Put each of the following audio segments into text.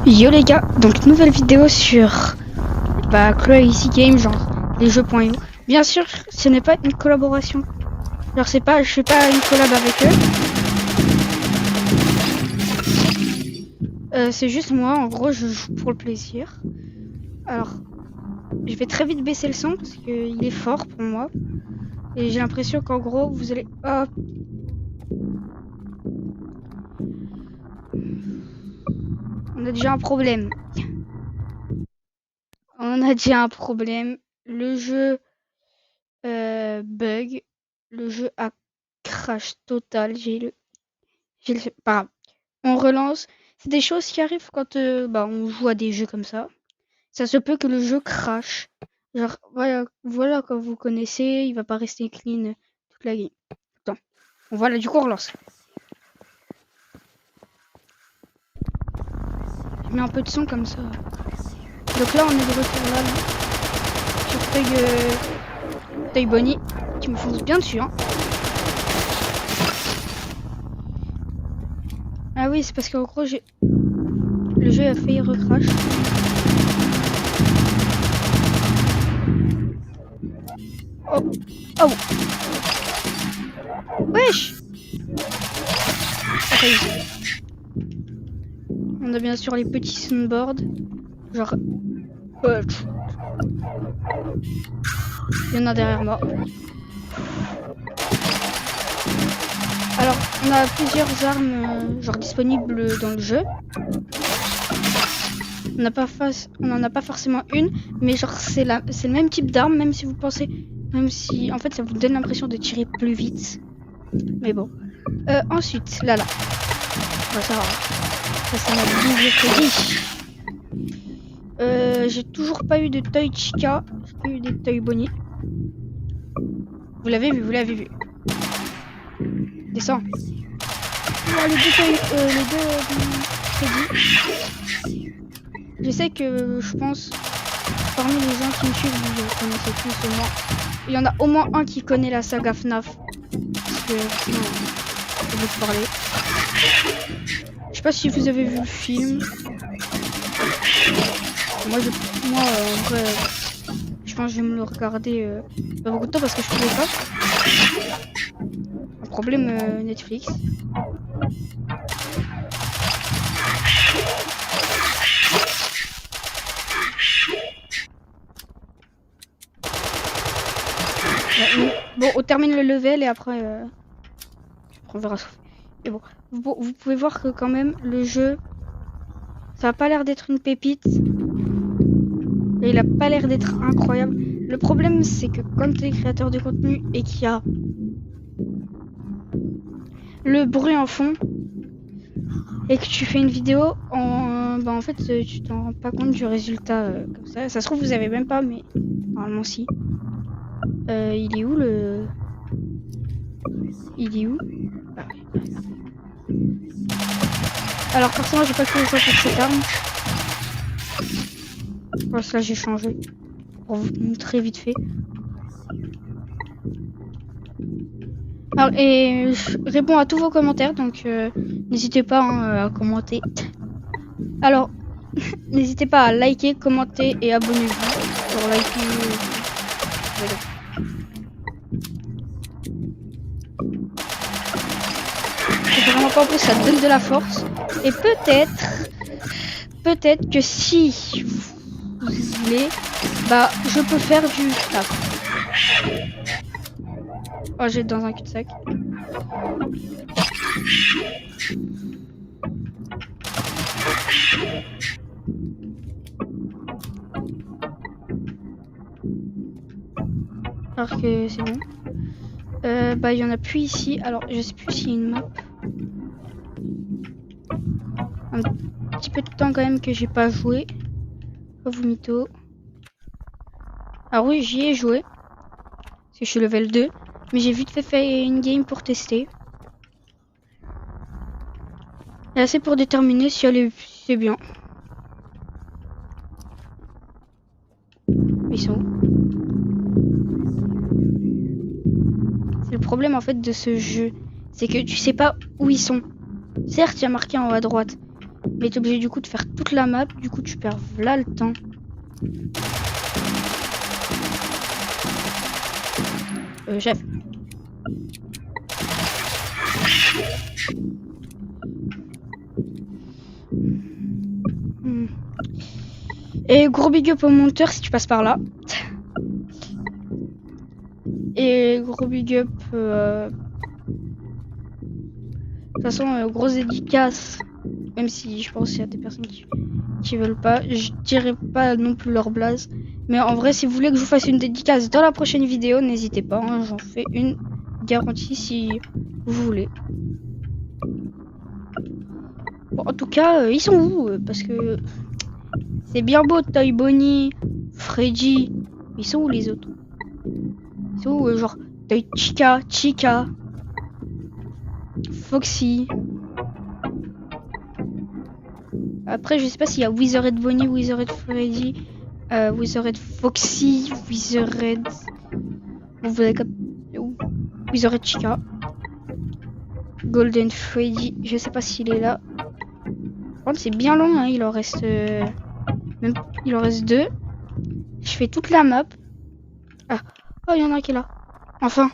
Yo les gars, donc nouvelle vidéo sur Crazy Game, genre les jeux.io. Bien sûr, ce n'est pas une collaboration. Genre je fais pas une collab avec eux. C'est juste moi, en gros, je joue pour le plaisir. Alors, je vais très vite baisser le son parce qu'il est fort pour moi. Et j'ai l'impression qu'en gros, vous allez... Oh. On a déjà un problème. Le jeu bug. Le jeu a crash total. Pas grave. On relance. C'est des choses qui arrivent quand on joue à des jeux comme ça. Ça se peut que le jeu crash. Genre, voilà quand vous connaissez, il va pas rester clean toute la game. Attends. Bon, voilà, du coup, on relance. Je mets un peu de son comme ça. Donc là, on est de retour là. Sur Feuille Bonnie, qui me fonce bien dessus. Hein. Ah oui, c'est parce qu'en gros, le jeu a failli recrash. Oh. Oh. Wesh. Okay. On a bien sûr les petits soundboards. Genre... Il y en a derrière moi. Alors, on a plusieurs armes genre disponibles dans le jeu. On n'en a pas forcément une, mais genre c'est le même type d'arme, même si en fait ça vous donne l'impression de tirer plus vite. Mais bon. Ensuite, là. Bah, ça va. Ça m'a bien crédit. J'ai toujours pas eu de Toy Chica, j'ai pas eu des Toy Bonnie. Vous l'avez vu. Descends. Les deux crédits. Je sais que je pense parmi les gens qui me suivent, vous connaissez tous au moins. Il y en a au moins un qui connaît la saga FNAF. Parce que sinon, je vais te parler. Je sais pas si vous avez vu le film. Moi en vrai, je pense que je vais me le regarder pas beaucoup de temps parce que je pouvais pas. Un problème Netflix. Bon, on termine le level et après on verra. Mais bon, vous pouvez voir que quand même le jeu, ça a pas l'air d'être une pépite. Et il a pas l'air d'être incroyable. Le problème, c'est que quand tu es créateur de contenu et qu'il y a le bruit en fond et que tu fais une vidéo, en fait, tu t'en rends pas compte du résultat comme ça. Ça se trouve, vous avez même pas, mais normalement, si. Il est où le... Il est où? Ah, ouais. Alors, forcément, j'ai pas fait le choix pour cette arme. Parce que là, j'ai changé. Pour vous montrer vite fait. Alors, et je réponds à tous vos commentaires, donc n'hésitez pas à commenter. Alors, n'hésitez pas à liker, commenter et abonnez-vous pour liker. C'est vraiment pas en plus, ça donne de la force. Et peut-être que si vous voulez, je peux faire du taf. Oh, j'ai dans un cul-de-sac. Alors que c'est bon. Il y en a plus ici. Alors, je sais plus s'il y a une map. Un petit peu de temps quand même que j'ai pas joué. Oh, vous mytho. Alors oui, j'y ai joué. Parce que je suis level 2. Mais j'ai vite fait une game pour tester. Et assez pour déterminer si c'est bien. Ils sont où? C'est le problème en fait de ce jeu. C'est que tu sais pas où ils sont. Certes, il y a marqué en haut à droite. Mais t'es obligé du coup de faire toute la map, du coup tu perds là le temps. Chef. Et gros big up au monteur si tu passes par là. Et gros big up. De toute façon, grosse dédicace. Même si je pense qu'il y a des personnes qui veulent pas. Je dirais pas non plus leur blaze. Mais en vrai, si vous voulez que je vous fasse une dédicace dans la prochaine vidéo, n'hésitez pas. Hein, j'en fais une garantie si vous voulez. Bon, en tout cas, ils sont où parce que c'est bien beau Toy Bonnie, Freddy. Ils sont où les autres? Ils sont où genre Toy Chica, Foxy. Après, je sais pas s'il y a Wizarded Bonnie, Wizarded Freddy, Wizarded Foxy, Wizarded. Wizarded Chica. Golden Freddy, je sais pas s'il est là. Par contre, c'est bien long, hein, il en reste. Il en reste 2. Je fais toute la map. Ah, oh, il y en a un qui est là. Enfin.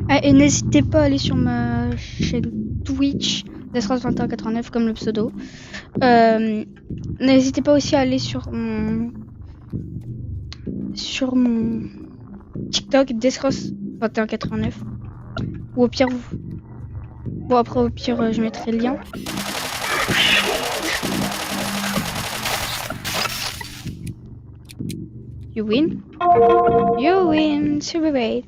Ah, et n'hésitez pas à aller sur ma chaîne Twitch, Desros2189 comme le pseudo. N'hésitez pas aussi à aller sur mon TikTok, Desros2189. Ou au pire, bon après au pire je mettrai le lien. You win. You win. Super great.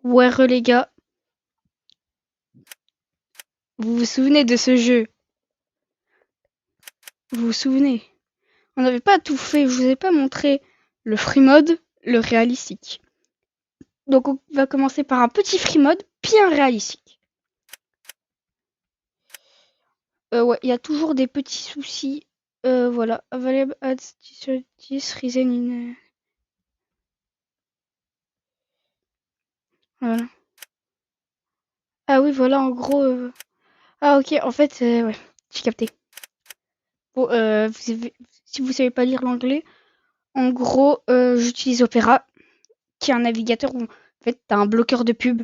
Ouais, les gars. Vous vous souvenez de ce jeu? Vous vous souvenez? On n'avait pas tout fait, je vous ai pas montré le free mode, le réalistique. Donc on va commencer par un petit free mode, puis un réalistique. Ouais, il y a toujours des petits soucis. Voilà, available at 10 reason in... Voilà. Ah oui, voilà, en gros... Ah ok, en fait, ouais, j'ai capté. Bon, si vous savez pas lire l'anglais, en gros, j'utilise Opera, qui est un navigateur où, en fait, t'as un bloqueur de pub.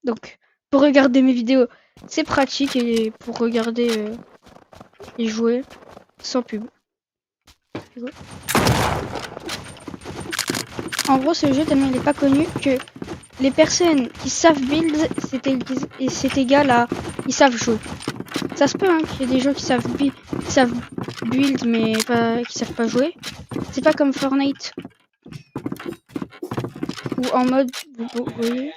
Donc, pour regarder mes vidéos, c'est pratique, et pour regarder et jouer sans pub. En gros, ce jeu, tellement il n'est pas connu que les personnes qui savent build, c'est égal à ils savent jouer. Ça se peut hein, qu'il y ait des gens qui savent build mais qui savent pas jouer. C'est pas comme Fortnite ou en mode vous voyez.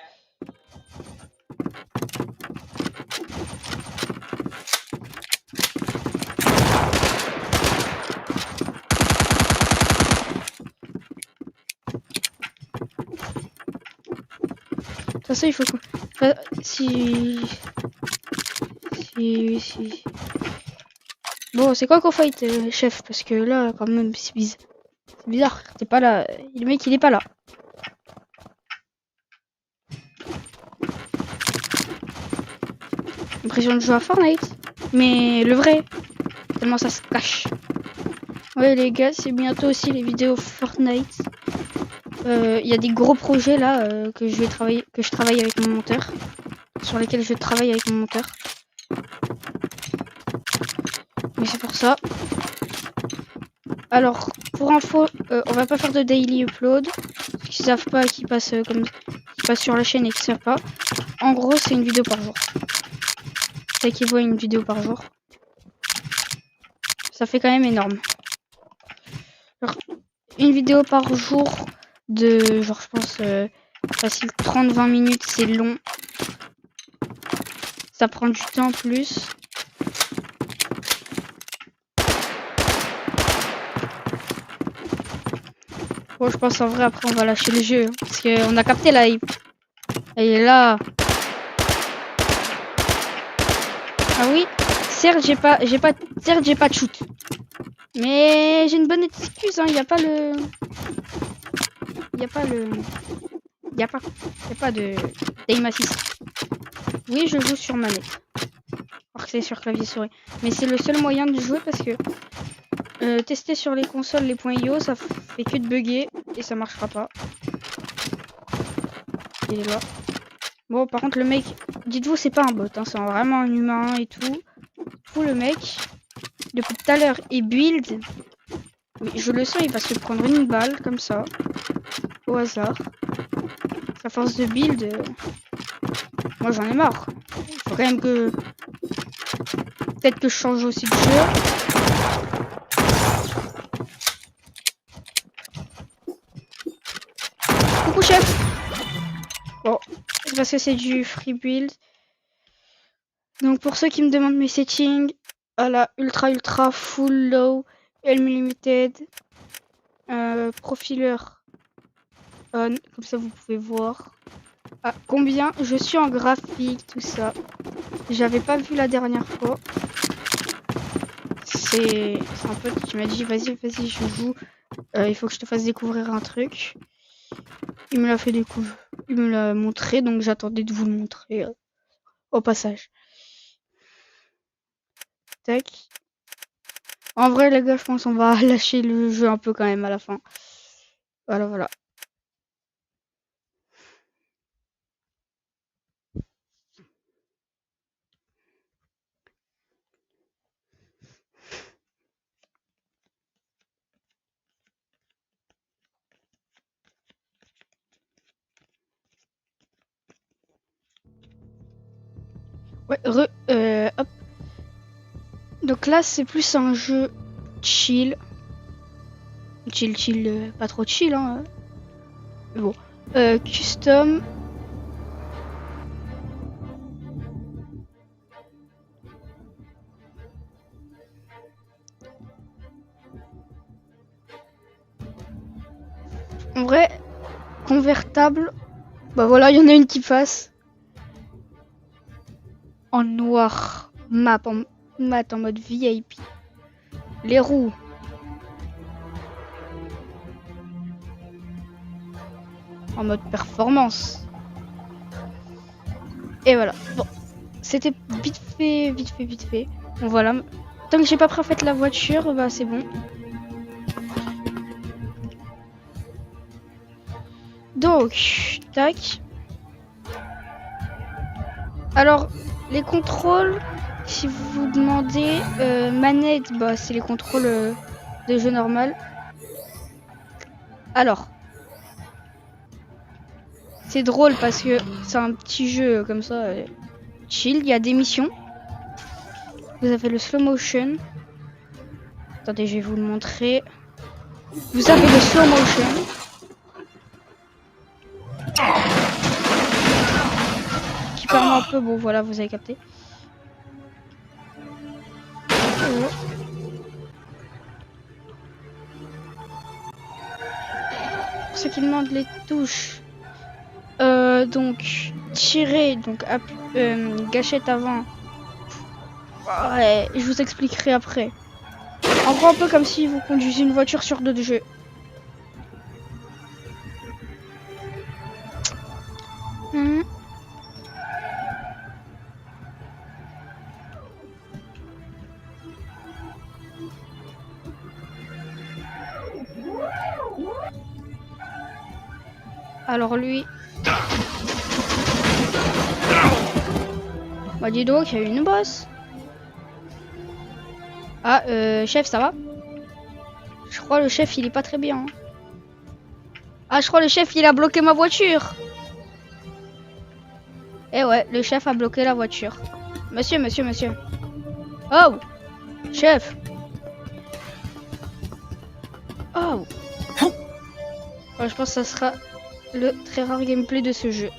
Ça il faut que si bon c'est quoi qu'on fight chef parce que là quand même c'est bizarre, t'es pas là, le mec il est pas là. L'impression de jouer à Fortnite, mais le vrai, tellement ça se cache. Ouais les gars, c'est bientôt aussi les vidéos Fortnite. Il y a des gros projets là que je travaille avec mon monteur, sur lesquels je travaille avec mon monteur. Mais c'est pour ça. Alors pour info, on va pas faire de daily upload. Ceux qui savent pas, qui passent sur la chaîne et qui savent pas. En gros, c'est une vidéo par jour. Ça équivaut à une vidéo par jour. Ça fait quand même énorme. Genre, une vidéo par jour de genre je pense facile 30-20 minutes, c'est long. Ça prend du temps en plus. Bon, je pense en vrai après on va lâcher le jeu. Hein, parce qu'on a capté la hype. Elle est là. Ah oui, certes j'ai pas de shoot. Mais j'ai une bonne excuse, hein. Y a pas de aim assist. Oui, je joue sur manette. Alors que c'est sur clavier souris. Mais c'est le seul moyen de jouer parce que tester sur les consoles les points IO, ça fait que de bugger et ça marchera pas. Il est là. Bon, par contre, le mec, dites-vous, c'est pas un bot, hein, c'est vraiment un humain et tout. Pour le mec, depuis tout à l'heure, il build. Mais je le sens, il va se prendre une balle comme ça, au hasard. Sa force de build, moi j'en ai marre. Il faut quand même que. Peut-être que je change aussi de jeu. Coucou chef. Bon, parce que c'est du free build. Donc pour ceux qui me demandent mes settings, à la ultra full low, unlimited, profiler on, comme ça vous pouvez voir. Ah, combien je suis en graphique, tout ça. J'avais pas vu la dernière fois. C'est un pote qui m'a dit vas-y je joue. Il faut que je te fasse découvrir un truc. Il me l'a fait découvrir. Il me l'a montré, donc j'attendais de vous le montrer au passage. Tac. En vrai les gars, je pense qu'on va lâcher le jeu un peu quand même à la fin. Voilà. Ouais, hop. Donc là, c'est plus un jeu chill. Chill, pas trop chill, hein. Bon. Custom. En vrai, convertable. Bah voilà, il y en a une qui passe. En noir. Map en mode VIP. Les roues. En mode performance. Et voilà. Bon. C'était vite fait. Bon voilà. Tant que j'ai pas préfait la voiture, bah c'est bon. Donc, tac. Alors, les contrôles, si vous vous demandez, manette, bah c'est les contrôles de jeu normal. Alors, c'est drôle parce que c'est un petit jeu comme ça, chill. Il y a des missions. Vous avez le slow motion. Attendez, je vais vous le montrer. Vous avez le slow motion. Qui permet un peu, bon voilà, vous avez capté. Pour ceux qui demandent les touches, donc tirer, donc gâchette avant. Ouais, je vous expliquerai après. En gros, un peu comme si vous conduisez une voiture sur d'autres jeux. Alors lui... Bah dis donc, il y a eu une bosse. Ah, chef, ça va? Je crois le chef, il est pas très bien. Ah, je crois le chef, il a bloqué ma voiture. Eh ouais, le chef a bloqué la voiture. Monsieur. Oh, chef. Oh. Ouais, je pense que ça sera le très rare gameplay de ce jeu.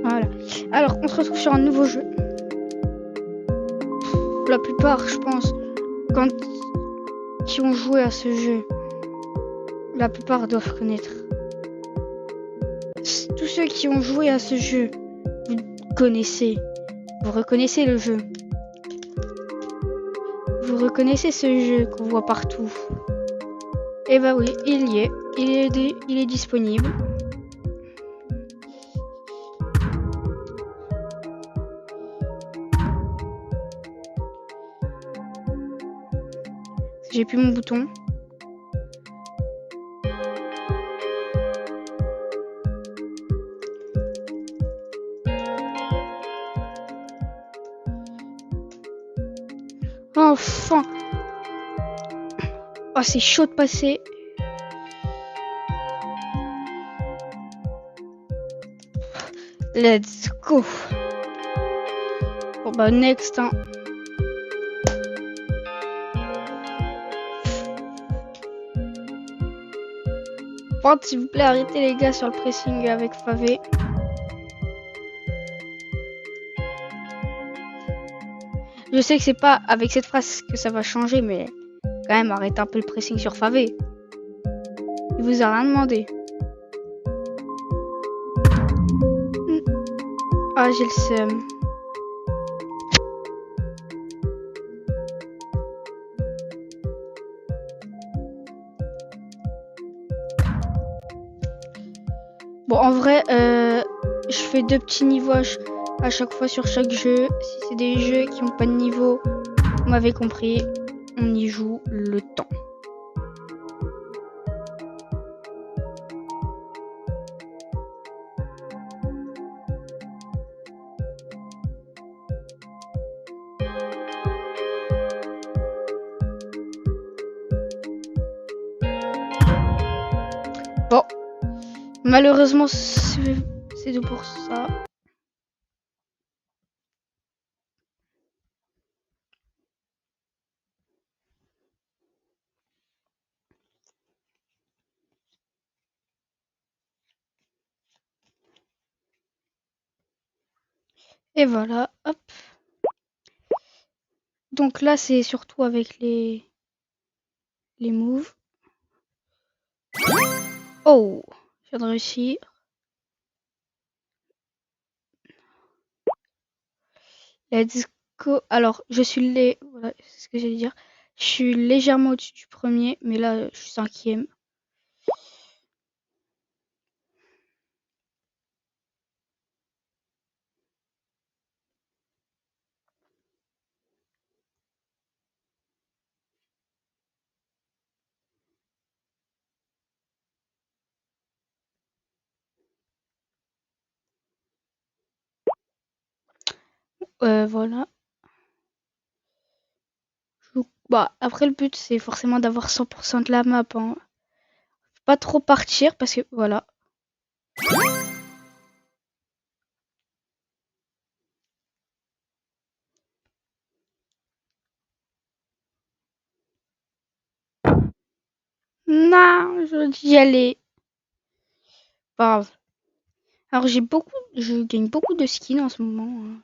Voilà. Alors, on se retrouve sur un nouveau jeu. La plupart, je pense, qui ont joué à ce jeu, la plupart doivent connaître. Tous ceux qui ont joué à ce jeu, vous connaissez. Vous reconnaissez le jeu. Vous reconnaissez ce jeu qu'on voit partout. Et bah oui, il y est. Il est disponible. J'ai plus mon bouton. Enfin. Oh, c'est chaud de passer. Let's go. Bon bah next. Hein. Par contre, s'il vous plaît, arrêtez les gars sur le pressing avec Favé. Je sais que c'est pas avec cette phrase que ça va changer, mais quand même, arrêtez un peu le pressing sur Favé. Il vous a rien demandé. Ah, j'ai le seum. Bon, en vrai, je fais 2 petits niveaux à chaque fois sur chaque jeu. Si c'est des jeux qui n'ont pas de niveau, vous m'avez compris, on y joue le temps. Bon, malheureusement, c'est tout pour ça. Et voilà, hop. Donc là, c'est surtout avec les moves. Oh, je viens de réussir. Let's go. Alors, voilà, c'est ce que j'allais dire. Je suis légèrement au-dessus du premier, mais là, je suis 5e. Voilà. Bah, après, le but, c'est forcément d'avoir 100% de la map. Hein. Faut pas trop partir parce que, voilà. Non, je dis y aller. Pas grave. Alors, je gagne beaucoup de skins en ce moment. Hein.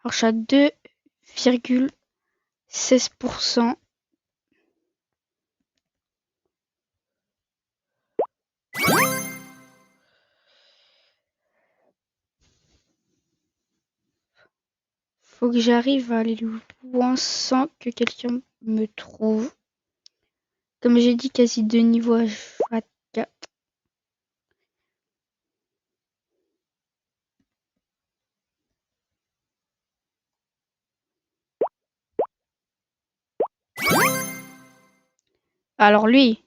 Alors, je suis à 2 9,16%. Faut que j'arrive à aller loin sans que quelqu'un me trouve. Comme j'ai dit, quasi 2 niveaux à 4. Alors lui,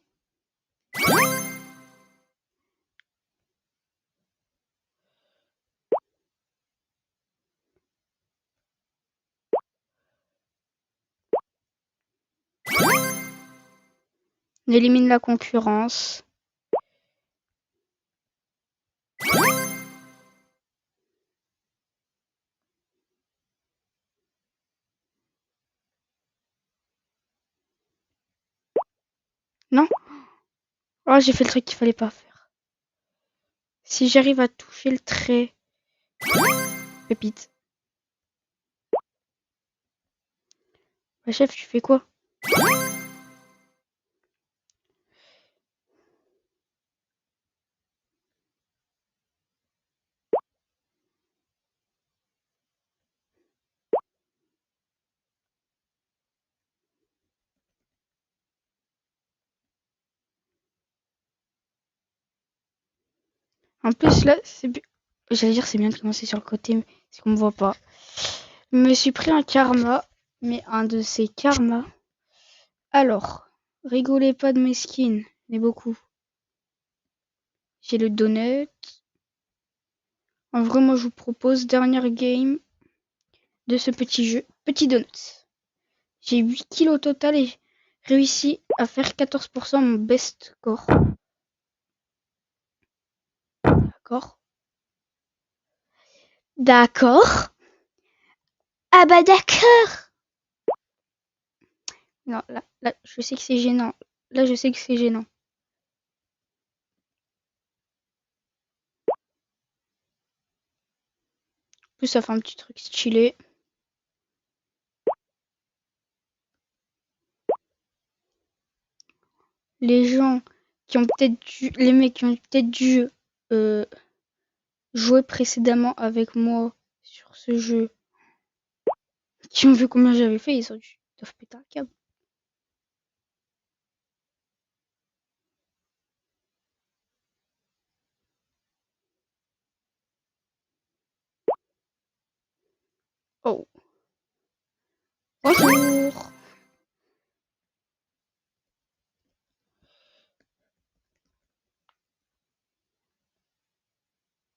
on élimine la concurrence. Non? Oh, j'ai fait le truc qu'il fallait pas faire. Si j'arrive à toucher le trait, pépite. Bah, chef, tu fais quoi? En plus, là, j'allais dire c'est bien de commencer sur le côté, mais c'est qu'on me voit pas. Je me suis pris un karma, mais un de ces karmas. Alors, rigolez pas de mes skins, mais beaucoup. J'ai le donut. En vrai, moi, je vous propose dernière game de ce petit jeu. Petit donut. J'ai 8 kills au total et j'ai réussi à faire 14% mon best score. D'accord. D'accord. Ah bah d'accord. Non, là, je sais que c'est gênant. Là, je sais que c'est gênant. En plus, ça fait un petit truc stylé. Les gens qui ont peut-être dû, les mecs qui ont peut-être dû jouer précédemment avec moi sur ce jeu, qui ont vu combien j'avais fait, ils doivent péter un câble. Oh, bonjour.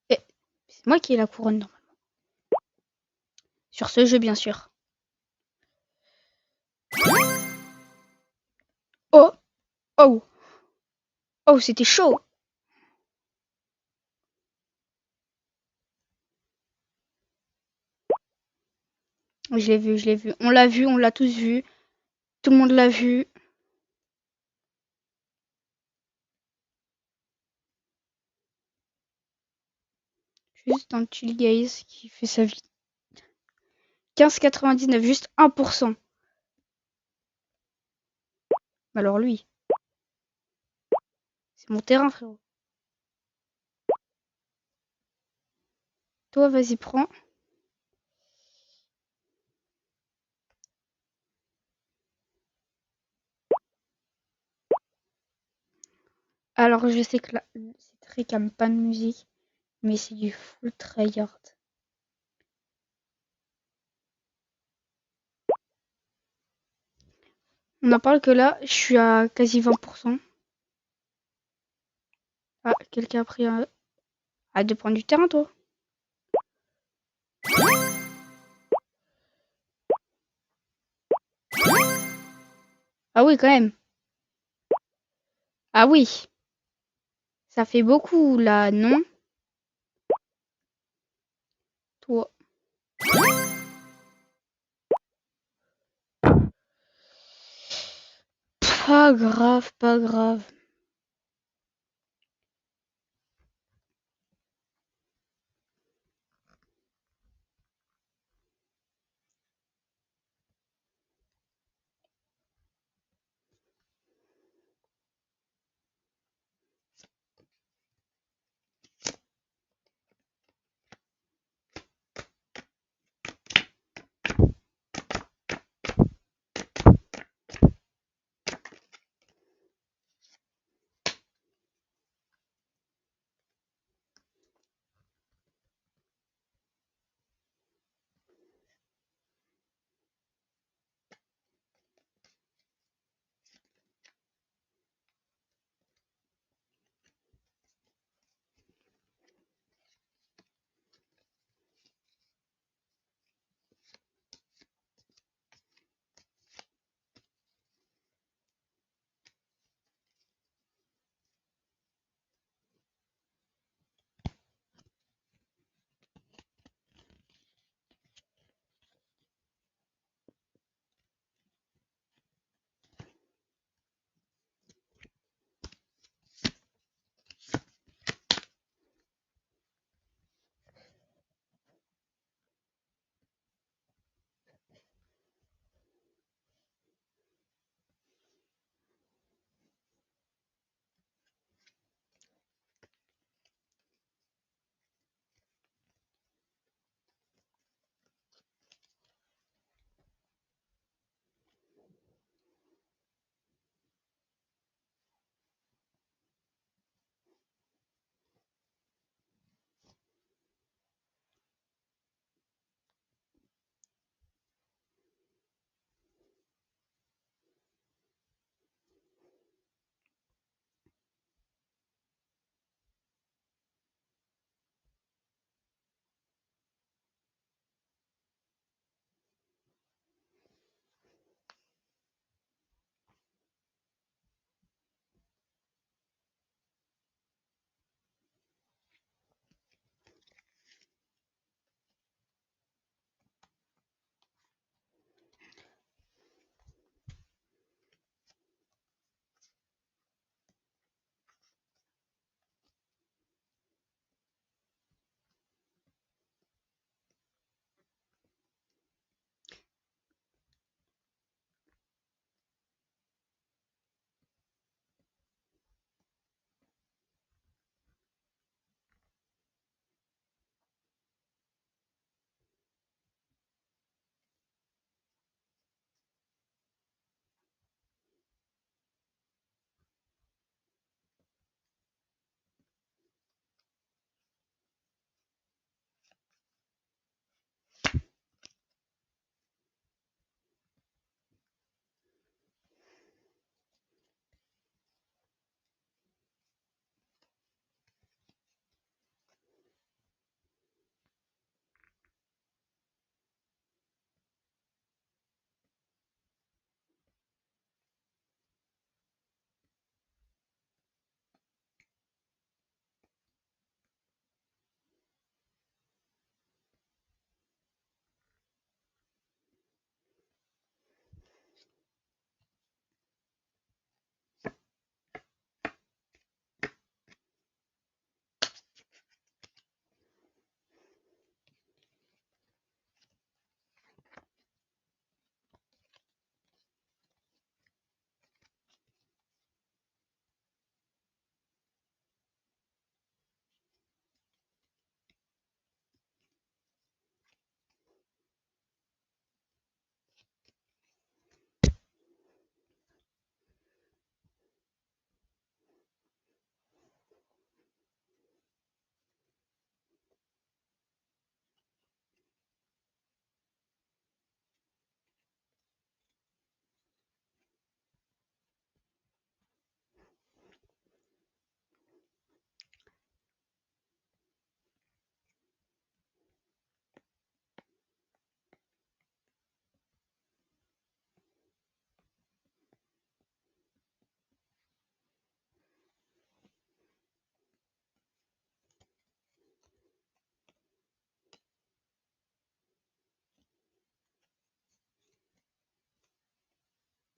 Eh, c'est moi qui ai la couronne normalement. Sur ce jeu, bien sûr. Oh, oh, oh, c'était chaud. Je l'ai vu, je l'ai vu. On l'a vu, on l'a tous vu. Tout le monde l'a vu. Juste un chill guys qui fait sa vie. 15,99, juste 1%. Alors lui, c'est mon terrain, frérot. Toi, vas-y, prends. Alors, je sais que là, c'est très calme, pas de musique, mais c'est du full tryhard. On en parle que là, je suis à quasi 20%. Ah, quelqu'un a pris un... Arrête de prendre du terrain, toi. Ah oui, quand même. Ah oui, ça fait beaucoup, là, non? Toi. Pas grave, pas grave.